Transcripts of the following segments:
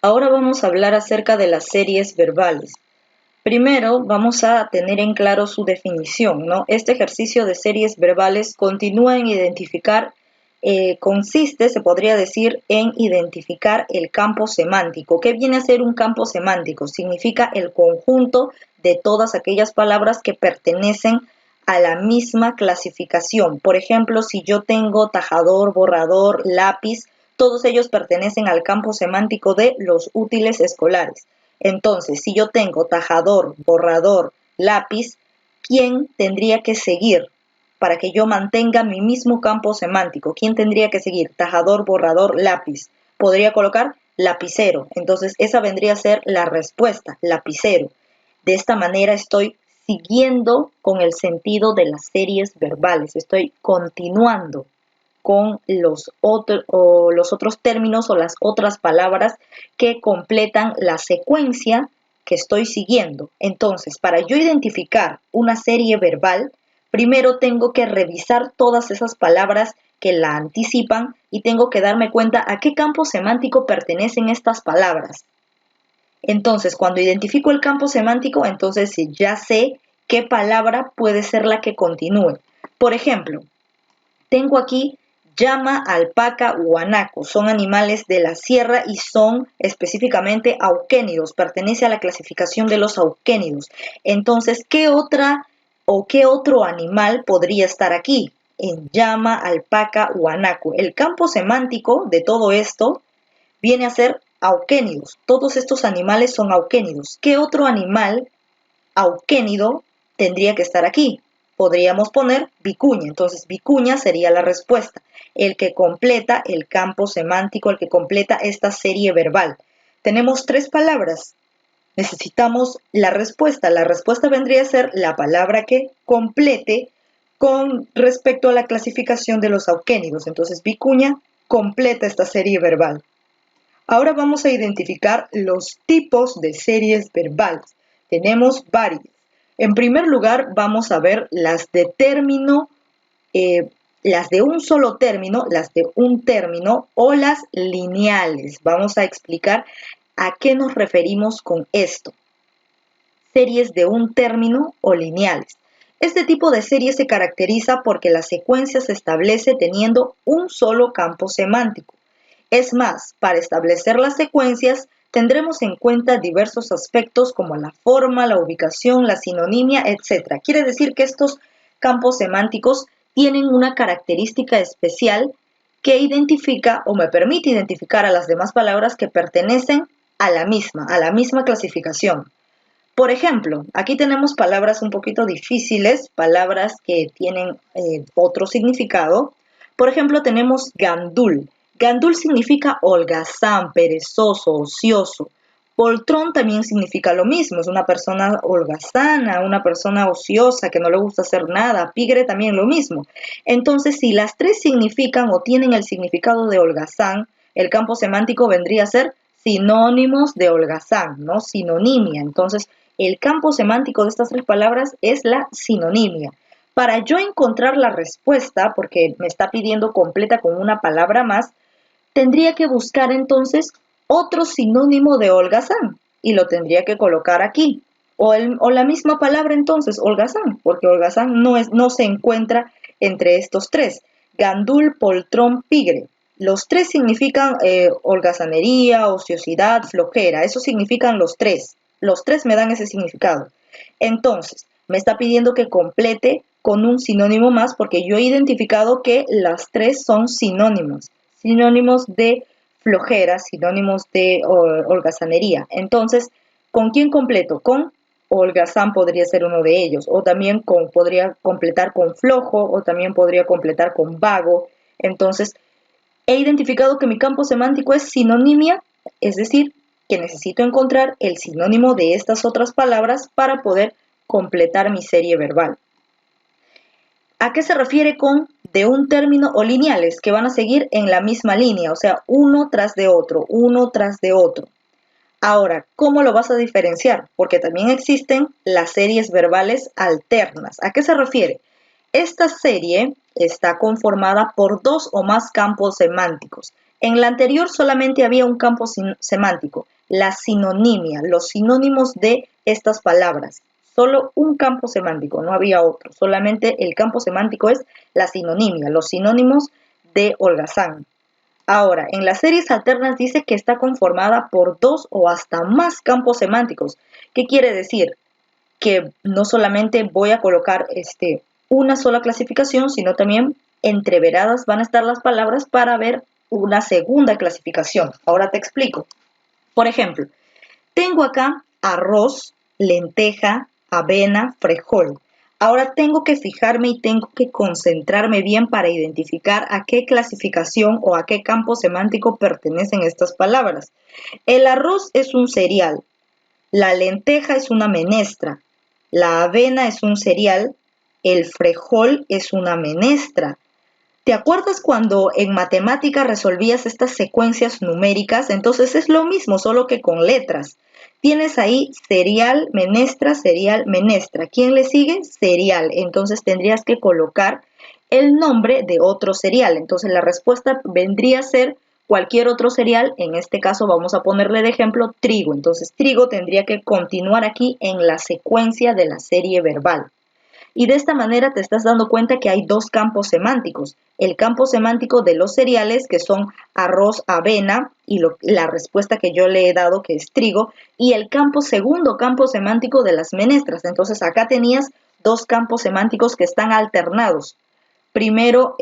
Ahora vamos a hablar acerca de las series verbales. Primero vamos a tener en claro su definición, ¿no? Este ejercicio de series verbales continúa en identificar, consiste, se podría decir, en identificar el campo semántico. ¿Qué viene a ser un campo semántico? Significa el conjunto de todas aquellas palabras que pertenecen a la misma clasificación. Por ejemplo, si yo tengo tajador, borrador, lápiz, todos ellos pertenecen al campo semántico de los útiles escolares. Entonces, si yo tengo tajador, borrador, lápiz, ¿quién tendría que seguir para que yo mantenga mi mismo campo semántico? ¿Quién tendría que seguir? Tajador, borrador, lápiz. Podría colocar lapicero. Entonces, esa vendría a ser la respuesta, lapicero. De esta manera estoy siguiendo con el sentido de las series verbales. Estoy continuando con los otros términos o las otras palabras que completan la secuencia que estoy siguiendo. Entonces, para yo identificar una serie verbal, primero tengo que revisar todas esas palabras que la anticipan y tengo que darme cuenta a qué campo semántico pertenecen estas palabras. Entonces, cuando identifico el campo semántico, entonces ya sé qué palabra puede ser la que continúe. Por ejemplo, tengo aquí llama, alpaca, guanaco. Son animales de la sierra y son específicamente auquénidos. Pertenece a la clasificación de los auquénidos. Entonces, ¿qué otra o qué otro animal podría estar aquí? En llama, alpaca, guanaco. El campo semántico de todo esto viene a ser auquénidos. Todos estos animales son auquénidos. ¿Qué otro animal auquénido tendría que estar aquí? Podríamos poner vicuña. Entonces, vicuña sería la respuesta, el que completa el campo semántico, el que completa esta serie verbal. Tenemos tres palabras. Necesitamos la respuesta. La respuesta vendría a ser la palabra que complete con respecto a la clasificación de los auquénidos. Entonces, vicuña completa esta serie verbal. Ahora vamos a identificar los tipos de series verbales. Tenemos varias. En primer lugar, vamos a ver las de término, las de un solo término, las de un término o las lineales. Vamos a explicar a qué nos referimos con esto. Series de un término o lineales. Este tipo de serie se caracteriza porque la secuencia se establece teniendo un solo campo semántico. Es más, para establecer las secuencias tendremos en cuenta diversos aspectos como la forma, la ubicación, la sinonimia, etc. Quiere decir que estos campos semánticos tienen una característica especial que identifica o me permite identificar a las demás palabras que pertenecen a la misma clasificación. Por ejemplo, aquí tenemos palabras un poquito difíciles, palabras que tienen otro significado. Por ejemplo, tenemos gandul. Gandul significa holgazán, perezoso, ocioso. Poltrón también significa lo mismo, es una persona holgazana, una persona ociosa que no le gusta hacer nada. Pigre también lo mismo. Entonces, si las tres significan o tienen el significado de holgazán, el campo semántico vendría a ser sinónimos de holgazán, ¿no? Sinonimia. Entonces, el campo semántico de estas tres palabras es la sinonimia. Para yo encontrar la respuesta, porque me está pidiendo completa con una palabra más, tendría que buscar entonces otro sinónimo de holgazán y lo tendría que colocar aquí. O la misma palabra entonces, holgazán, porque holgazán no se encuentra entre estos tres. Gandul, poltrón, pigre. Los tres significan holgazanería, ociosidad, flojera. Eso significan los tres. Los tres me dan ese significado. Entonces, me está pidiendo que complete con un sinónimo más porque yo he identificado que las tres son sinónimos de flojera, sinónimos de holgazanería. Entonces, ¿con quién completo? Con holgazán podría ser uno de ellos, o también podría completar con flojo, o también podría completar con vago. Entonces, he identificado que mi campo semántico es sinonimia, es decir, que necesito encontrar el sinónimo de estas otras palabras para poder completar mi serie verbal. ¿A qué se refiere con de un término o lineales? Que van a seguir en la misma línea, o sea, uno tras de otro, uno tras de otro. Ahora, ¿cómo lo vas a diferenciar? Porque también existen las series verbales alternas. ¿A qué se refiere? Esta serie está conformada por dos o más campos semánticos. En la anterior solamente había un campo semántico. la sinonimia, los sinónimos de estas palabras. Solo un campo semántico, no había otro. Solamente el campo semántico es la sinonimia, los sinónimos de holgazán. Ahora, en las series alternas dice que está conformada por 2 o hasta más campos semánticos. ¿Qué quiere decir? Que no solamente voy a colocar una sola clasificación, sino también entreveradas van a estar las palabras para ver una segunda clasificación. Ahora te explico. Por ejemplo, tengo acá arroz, lenteja, avena, frijol. Ahora tengo que fijarme y tengo que concentrarme bien para identificar a qué clasificación o a qué campo semántico pertenecen estas palabras. El arroz es un cereal, la lenteja es una menestra, la avena es un cereal, el frijol es una menestra. ¿Te acuerdas cuando en matemática resolvías estas secuencias numéricas? Entonces es lo mismo, solo que con letras. Tienes ahí cereal, menestra, cereal, menestra. ¿Quién le sigue? Cereal. Entonces tendrías que colocar el nombre de otro cereal. Entonces la respuesta vendría a ser cualquier otro cereal. En este caso vamos a ponerle de ejemplo trigo. Entonces trigo tendría que continuar aquí en la secuencia de la serie verbal. Y de esta manera te estás dando cuenta que hay 2 campos semánticos. El campo semántico de los cereales, que son arroz, avena, y la respuesta que yo le he dado, que es trigo, y el segundo campo semántico de las menestras. Entonces acá tenías 2 campos semánticos que están alternados. Primero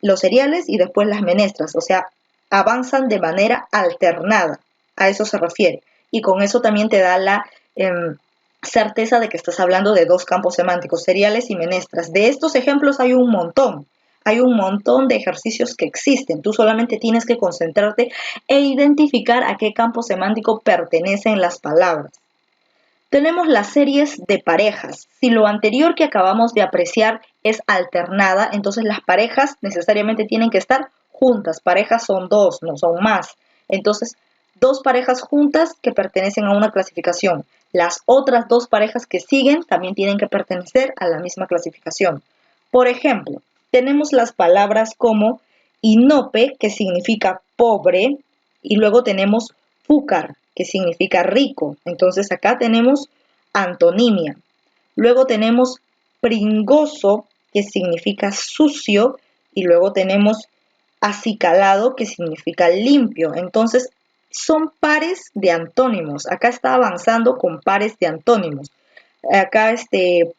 los cereales y después las menestras, o sea, avanzan de manera alternada. A eso se refiere. Y con eso también te da la certeza de que estás hablando de 2 campos semánticos, cereales y menestras. De estos ejemplos hay un montón de ejercicios que existen. Tú solamente tienes que concentrarte e identificar a qué campo semántico pertenecen las palabras. Tenemos las series de parejas. Si lo anterior que acabamos de apreciar es alternada, entonces las parejas necesariamente tienen que estar juntas. Parejas son 2, no son más. Entonces, 2 parejas juntas que pertenecen a una clasificación. Las otras 2 parejas que siguen también tienen que pertenecer a la misma clasificación. Por ejemplo, tenemos las palabras como inope, que significa pobre, y luego tenemos fúcar, que significa rico. Entonces acá tenemos antonimia. Luego tenemos pringoso, que significa sucio, y luego tenemos acicalado, que significa limpio. Entonces son pares de antónimos. Acá está avanzando con pares de antónimos. Acá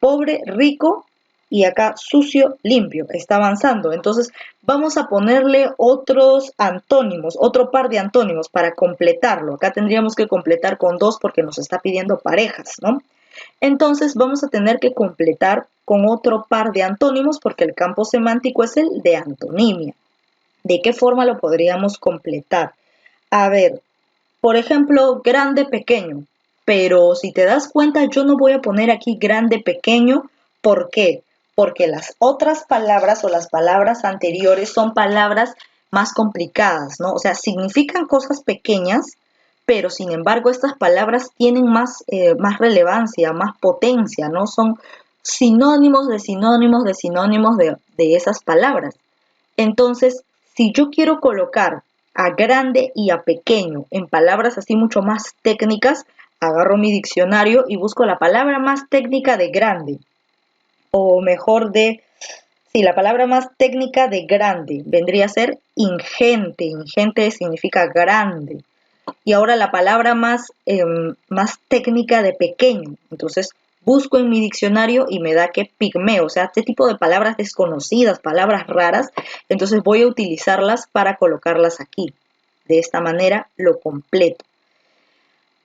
pobre, rico, y acá sucio, limpio. Está avanzando. Entonces vamos a ponerle otros antónimos, otro par de antónimos para completarlo. Acá tendríamos que completar con 2 porque nos está pidiendo parejas, ¿no? Entonces vamos a tener que completar con otro par de antónimos porque el campo semántico es el de antonimia. ¿De qué forma lo podríamos completar? A ver, por ejemplo, grande, pequeño. Pero si te das cuenta, yo no voy a poner aquí grande, pequeño. ¿Por qué? Porque las otras palabras o las palabras anteriores son palabras más complicadas, ¿no? O sea, significan cosas pequeñas, pero sin embargo estas palabras tienen más relevancia, más potencia, ¿no? Son sinónimos de sinónimos de sinónimos de esas palabras. Entonces, si yo quiero colocar a grande y a pequeño en palabras así mucho más técnicas, agarro mi diccionario y busco la palabra más técnica de grande. O mejor la palabra más técnica de grande vendría a ser ingente. Ingente significa grande. Y ahora la palabra más técnica de pequeño. Entonces busco en mi diccionario y me da que pigmeo, o sea, este tipo de palabras desconocidas, palabras raras, entonces voy a utilizarlas para colocarlas aquí. De esta manera lo completo.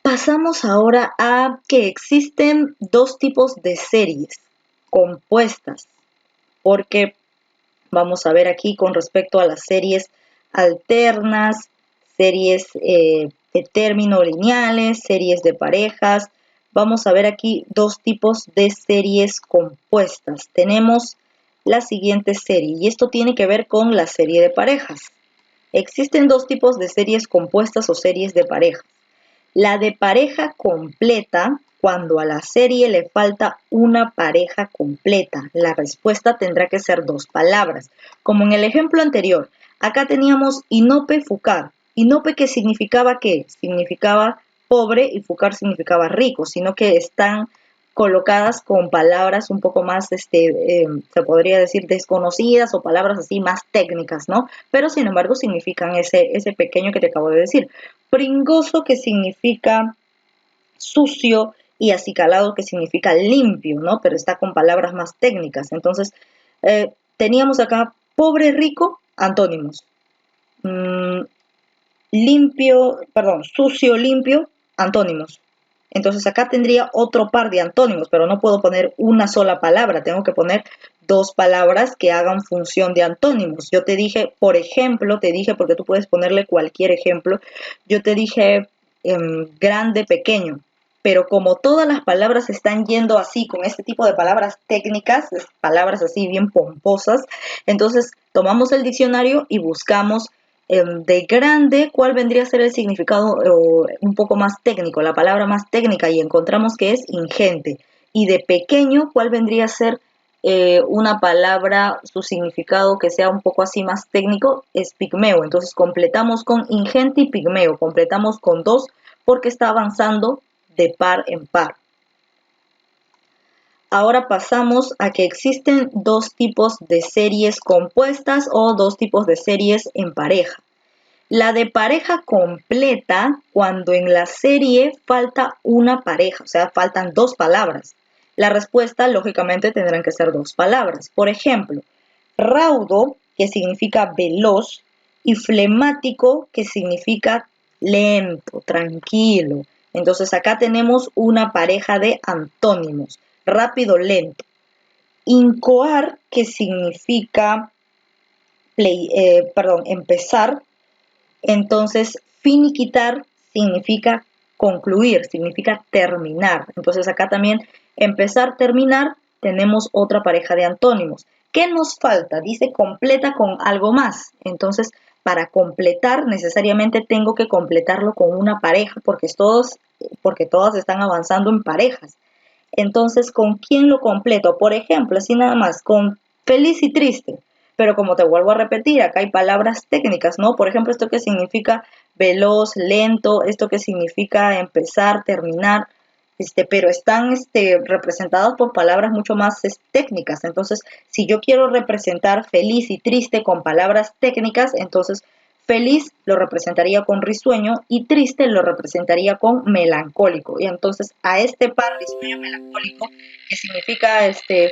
Pasamos ahora a que existen 2 tipos de series compuestas, porque vamos a ver aquí con respecto a las series alternas, series de término lineales, series de parejas. Vamos a ver aquí 2 tipos de series compuestas. Tenemos la siguiente serie y esto tiene que ver con la serie de parejas. Existen 2 tipos de series compuestas o series de parejas. La de pareja completa, cuando a la serie le falta una pareja completa. La respuesta tendrá que ser 2 palabras. Como en el ejemplo anterior, acá teníamos inope fucar. Inope, que significaba ¿qué? Significaba pobre y Fúcar significaba rico, sino que están colocadas con palabras un poco más, se podría decir, desconocidas o palabras así más técnicas, ¿no? Pero sin embargo significan ese pequeño que te acabo de decir. Pringoso, que significa sucio, y acicalado, que significa limpio, ¿no? Pero está con palabras más técnicas. Entonces, teníamos acá pobre, rico, antónimos. Limpio, perdón, sucio, limpio, antónimos. Entonces acá tendría otro par de antónimos, pero no puedo poner una sola palabra, tengo que poner dos palabras que hagan función de antónimos. Yo te dije, por ejemplo, te dije, porque tú puedes ponerle cualquier ejemplo, yo te dije grande, pequeño, pero como todas las palabras están yendo así, con este tipo de palabras técnicas, palabras así bien pomposas, entonces tomamos el diccionario y buscamos de grande, ¿cuál vendría a ser el significado un poco más técnico, la palabra más técnica? Y encontramos que es ingente. Y de pequeño, ¿cuál vendría a ser una palabra, su significado que sea un poco así más técnico? Es pigmeo. Entonces completamos con ingente y pigmeo, completamos con dos porque está avanzando de par en par. Ahora pasamos a que existen dos tipos de series compuestas o dos tipos de series en pareja. La de pareja completa, cuando en la serie falta una pareja, o sea, faltan dos palabras. La respuesta, lógicamente, tendrán que ser dos palabras. Por ejemplo, raudo, que significa veloz, y flemático, que significa lento, tranquilo. Entonces acá tenemos una pareja de antónimos, rápido, lento. Incoar, que significa empezar. Entonces, finiquitar significa concluir, significa terminar. Entonces, acá también empezar, terminar, tenemos otra pareja de antónimos. ¿Qué nos falta? Dice completa con algo más. Entonces, para completar, necesariamente tengo que completarlo con una pareja porque todas están avanzando en parejas. Entonces, ¿con quién lo completo? Por ejemplo, así nada más, con feliz y triste. Pero como te vuelvo a repetir, acá hay palabras técnicas, ¿no? Por ejemplo, esto que significa veloz, lento, esto que significa empezar, terminar, pero están representados por palabras mucho más técnicas. Entonces, si yo quiero representar feliz y triste con palabras técnicas, entonces feliz lo representaría con risueño y triste lo representaría con melancólico. Y entonces a este par risueño melancólico, que significa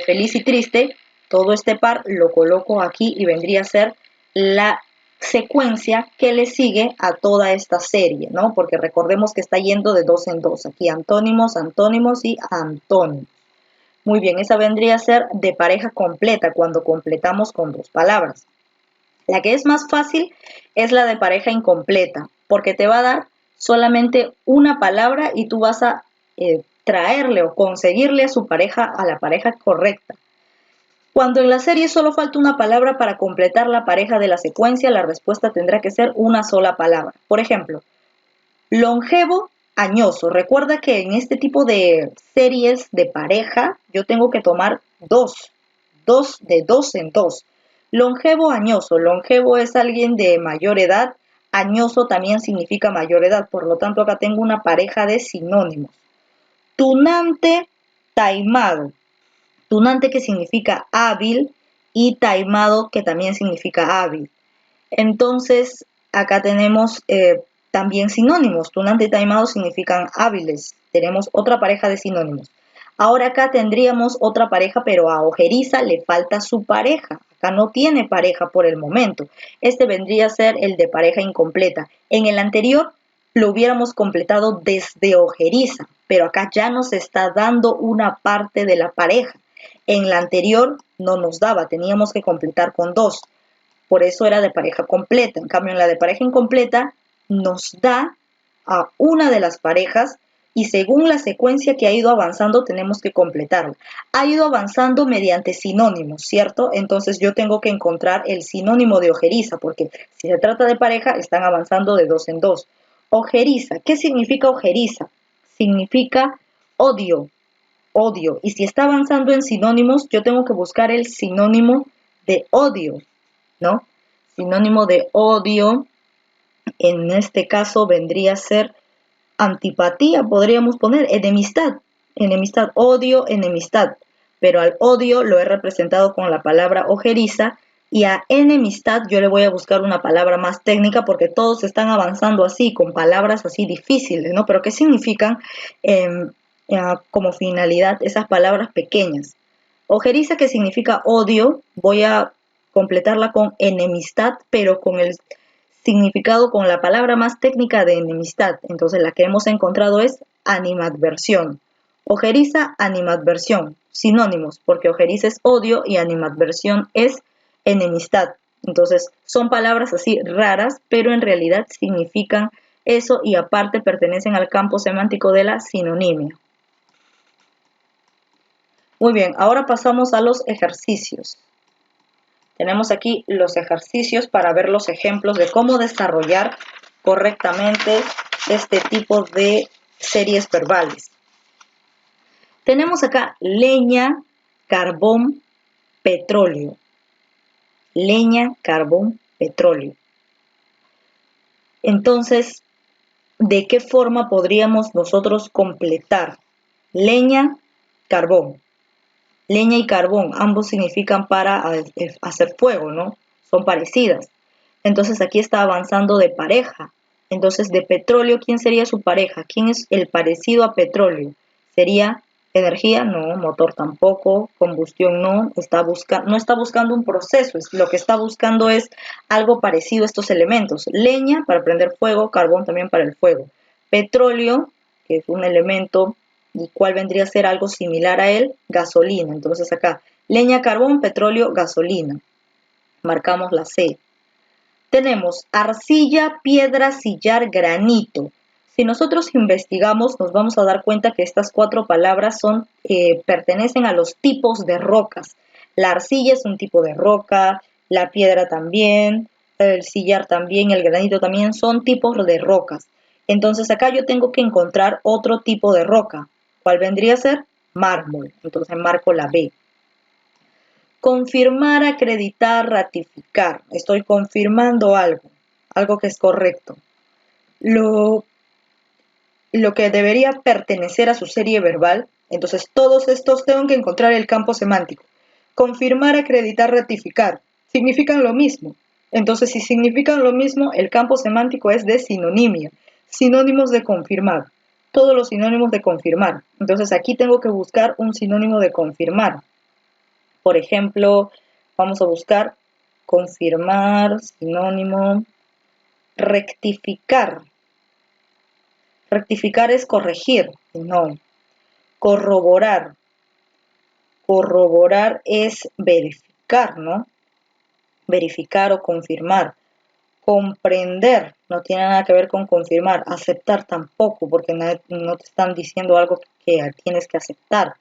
feliz y triste, todo este par lo coloco aquí y vendría a ser la secuencia que le sigue a toda esta serie, ¿no? Porque recordemos que está yendo de dos en dos. Aquí antónimos, antónimos y antónimos. Muy bien, esa vendría a ser de pareja completa cuando completamos con dos palabras. La que es más fácil es la de pareja incompleta, porque te va a dar solamente una palabra y tú vas a traerle o conseguirle a su pareja, a la pareja correcta. Cuando en la serie solo falta una palabra para completar la pareja de la secuencia, la respuesta tendrá que ser una sola palabra. Por ejemplo, longevo, añoso. Recuerda que en este tipo de series de pareja yo tengo que tomar dos de dos en dos. Longevo, añoso. Longevo es alguien de mayor edad. Añoso también significa mayor edad. Por lo tanto, acá tengo una pareja de sinónimos. Tunante, taimado. Tunante, que significa hábil, y taimado, que también significa hábil. Entonces, acá tenemos también sinónimos. Tunante y taimado significan hábiles. Tenemos otra pareja de sinónimos. Ahora acá tendríamos otra pareja, pero a ojeriza le falta su pareja. Acá no tiene pareja por el momento. Este vendría a ser el de pareja incompleta. En el anterior lo hubiéramos completado desde ojeriza, pero acá ya nos está dando una parte de la pareja. En la anterior no nos daba, teníamos que completar con dos. Por eso era de pareja completa. En cambio, en la de pareja incompleta nos da a una de las parejas y según la secuencia que ha ido avanzando tenemos que completarla. Ha ido avanzando mediante sinónimos, ¿cierto? Entonces yo tengo que encontrar el sinónimo de ojeriza, porque si se trata de pareja, están avanzando de dos en dos. Ojeriza, ¿qué significa ojeriza? Significa odio, odio. Y si está avanzando en sinónimos, yo tengo que buscar el sinónimo de odio, ¿no? Sinónimo de odio en este caso vendría a ser antipatía, podríamos poner, enemistad, odio, enemistad, pero al odio lo he representado con la palabra ojeriza y a enemistad yo le voy a buscar una palabra más técnica porque todos están avanzando así, con palabras así difíciles, ¿no? Pero ¿qué significan como finalidad esas palabras pequeñas? Ojeriza, que significa odio, voy a completarla con enemistad, pero con el significado, con la palabra más técnica de enemistad. Entonces la que hemos encontrado es animadversión. Ojeriza, animadversión, sinónimos, porque ojeriza es odio y animadversión es enemistad. Entonces son palabras así raras, pero en realidad significan eso y aparte pertenecen al campo semántico de la sinonimia. Muy bien, ahora pasamos a los ejercicios. Tenemos aquí los ejercicios para ver los ejemplos de cómo desarrollar correctamente este tipo de series verbales. Tenemos acá leña, carbón, petróleo. Leña, carbón, petróleo. Entonces, ¿de qué forma podríamos nosotros completar? Leña, carbón. Leña y carbón, ambos significan para hacer fuego, ¿no? Son parecidas. Entonces aquí está avanzando de pareja. Entonces de petróleo, ¿quién sería su pareja? ¿Quién es el parecido a petróleo? ¿Sería energía? No, motor tampoco, combustión no, no está buscando un proceso, lo que está buscando es algo parecido a estos elementos. Leña para prender fuego, carbón también para el fuego. Petróleo, que es un elemento. ¿Y cuál vendría a ser algo similar a él? Gasolina. Entonces acá, leña, carbón, petróleo, gasolina. Marcamos la C. Tenemos arcilla, piedra, sillar, granito. Si nosotros investigamos, nos vamos a dar cuenta que estas 4 palabras pertenecen a los tipos de rocas. La arcilla es un tipo de roca, la piedra también, el sillar también, el granito también, son tipos de rocas. Entonces acá yo tengo que encontrar otro tipo de roca. ¿Cuál vendría a ser? Mármol. Entonces marco la B. Confirmar, acreditar, ratificar. Estoy confirmando algo que es correcto. Lo que debería pertenecer a su serie verbal. Entonces todos estos tengo que encontrar el campo semántico. Confirmar, acreditar, ratificar. Significan lo mismo. Entonces si significan lo mismo, el campo semántico es de sinonimia. Sinónimos de confirmar. Todos los sinónimos de confirmar. Entonces aquí tengo que buscar un sinónimo de confirmar. Por ejemplo, vamos a buscar confirmar, sinónimo, rectificar. Rectificar es corregir, no. Corroborar. Corroborar es verificar, ¿no? Verificar o confirmar. Comprender no tiene nada que ver con confirmar. Aceptar tampoco, porque no te están diciendo algo que tienes que aceptar.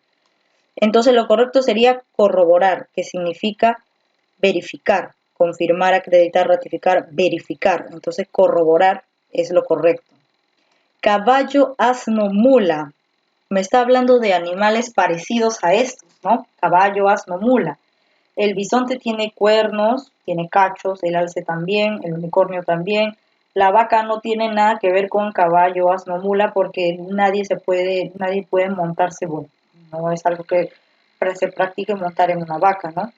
Entonces lo correcto sería corroborar, que significa verificar, confirmar, acreditar, ratificar, verificar. Entonces corroborar es lo correcto. Caballo, asno, mula. Me está hablando de animales parecidos a estos, ¿no? Caballo, asno, mula. El bisonte tiene cuernos, tiene cachos, el alce también, el unicornio también. La vaca no tiene nada que ver con caballo, asno, mula, porque nadie puede montarse, bueno, no es algo que se practique montar en una vaca, ¿no?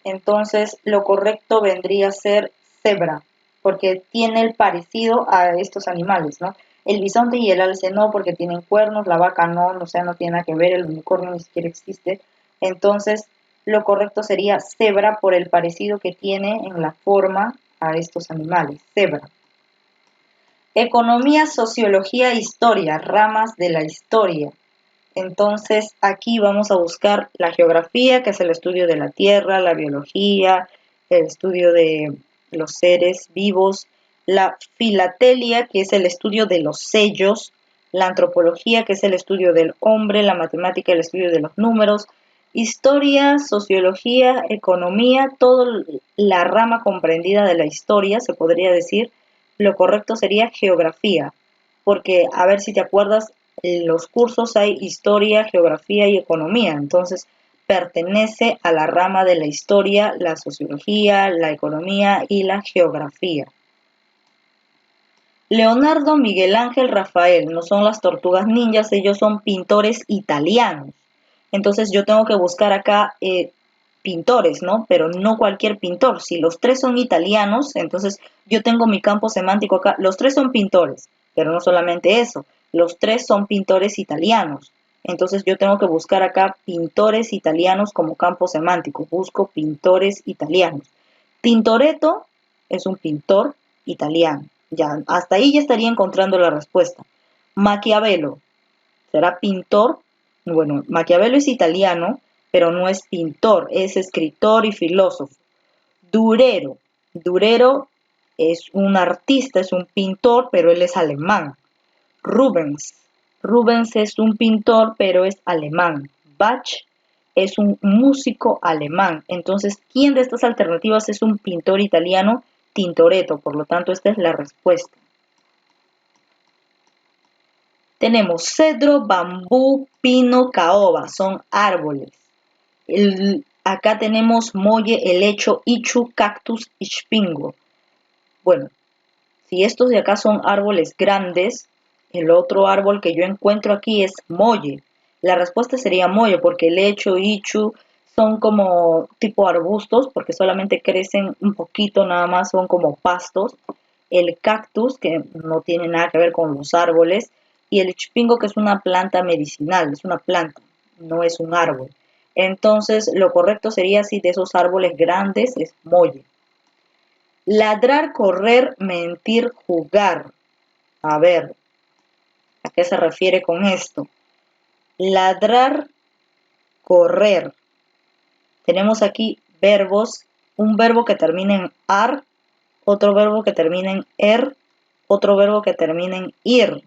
Entonces, lo correcto vendría a ser cebra, porque tiene el parecido a estos animales, ¿no? El bisonte y el alce no, porque tienen cuernos, la vaca no, o sea, no tiene nada que ver, el unicornio ni siquiera existe. Entonces, lo correcto sería cebra por el parecido que tiene en la forma a estos animales, cebra. Economía, sociología, historia, ramas de la historia. Entonces aquí vamos a buscar la geografía, que es el estudio de la tierra, la biología, el estudio de los seres vivos, la filatelia, que es el estudio de los sellos, la antropología, que es el estudio del hombre, la matemática, el estudio de los números, historia, sociología, economía, toda la rama comprendida de la historia, se podría decir. Lo correcto sería geografía, porque a ver si te acuerdas, en los cursos hay historia, geografía y economía, entonces pertenece a la rama de la historia, la sociología, la economía y la geografía. Leonardo, Miguel Ángel, Rafael, no son las tortugas ninjas, ellos son pintores italianos. Entonces yo tengo que buscar acá pintores, ¿no? Pero no cualquier pintor. Si los tres son italianos, entonces yo tengo mi campo semántico acá. Los tres son pintores, pero no solamente eso. Los tres son pintores italianos. Entonces yo tengo que buscar acá pintores italianos como campo semántico. Busco pintores italianos. Tintoretto es un pintor italiano. Ya, hasta ahí ya estaría encontrando la respuesta. Maquiavelo, ¿será pintor? Bueno, Maquiavelo es italiano, pero no es pintor, es escritor y filósofo. Durero, Durero es un artista, es un pintor, pero él es alemán. Rubens, Rubens es un pintor, pero es alemán. Bach es un músico alemán. Entonces, ¿quién de estas alternativas es un pintor italiano? Tintoretto, por lo tanto, esta es la respuesta. Tenemos cedro, bambú, pino, caoba, son árboles. Acá tenemos molle, helecho, ichu, cactus, ichpingo. Bueno, si estos de acá son árboles grandes, el otro árbol que yo encuentro aquí es molle. La respuesta sería molle porque helecho, ichu son como tipo arbustos porque solamente crecen un poquito nada más, son como pastos. El cactus, que no tiene nada que ver con los árboles, y el ichpingo, que es una planta medicinal, es una planta, no es un árbol. Entonces, lo correcto sería, si de esos árboles grandes, es molle. Ladrar, correr, mentir, jugar. A ver, ¿a qué se refiere con esto? Ladrar, correr. Tenemos aquí verbos, un verbo que termina en ar, otro verbo que termina en er, otro verbo que termina en ir.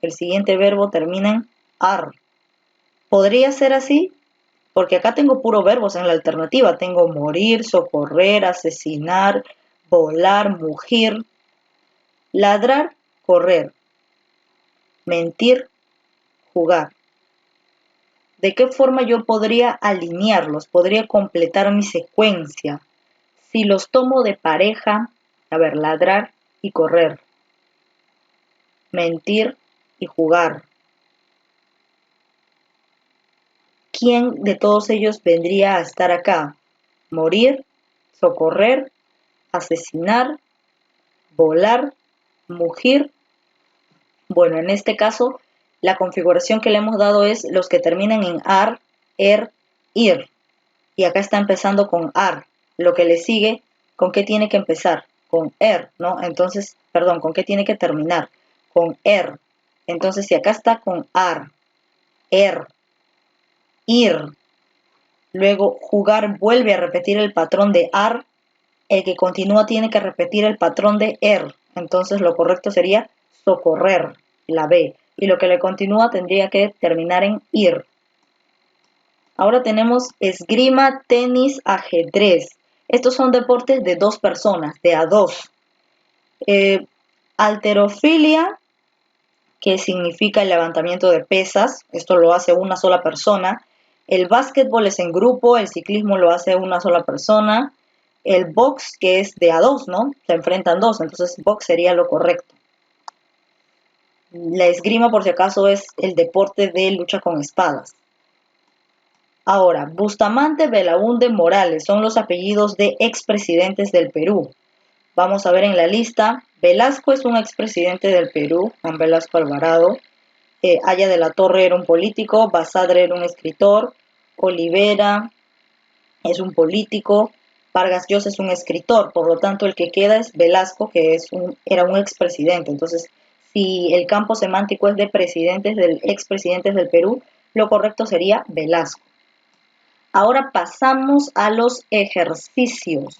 El siguiente verbo termina en ar. ¿Podría ser así? Porque acá tengo puro verbos en la alternativa. Tengo morir, socorrer, asesinar, volar, mugir. Ladrar, correr. Mentir, jugar. ¿De qué forma yo podría alinearlos? Podría completar mi secuencia. Si los tomo de pareja, a ver, ladrar y correr. Mentir y jugar. ¿Quién de todos ellos vendría a estar acá? Morir, socorrer, asesinar, volar, mugir. Bueno, en este caso, la configuración que le hemos dado es los que terminan en ar, er, ir. Y acá está empezando con ar. Lo que le sigue, ¿con qué tiene que empezar? Con er, ¿no? Entonces, perdón, ¿con qué tiene que terminar? Con er. Entonces, si acá está con ar, er, ir, luego jugar vuelve a repetir el patrón de ar, el que continúa tiene que repetir el patrón de er. Entonces, lo correcto sería socorrer, la B. Y lo que le continúa tendría que terminar en ir. Ahora tenemos esgrima, tenis, ajedrez. Estos son deportes de dos personas, de a dos. Halterofilia, que significa el levantamiento de pesas. Esto lo hace una sola persona. El básquetbol es en grupo, el ciclismo lo hace una sola persona. El box, que es de a dos, ¿no? Se enfrentan dos, entonces box sería lo correcto. La esgrima, por si acaso, es el deporte de lucha con espadas. Ahora, Bustamante, Belaúnde, Morales son los apellidos de expresidentes del Perú. Vamos a ver en la lista. Velasco es un expresidente del Perú, Juan Velasco Alvarado. Haya de la Torre era un político, Basadre era un escritor, Olivera es un político, Vargas Llosa es un escritor, por lo tanto el que queda es Velasco, que era un expresidente. Entonces, si el campo semántico es de expresidentes del Perú, lo correcto sería Velasco. Ahora pasamos a los ejercicios.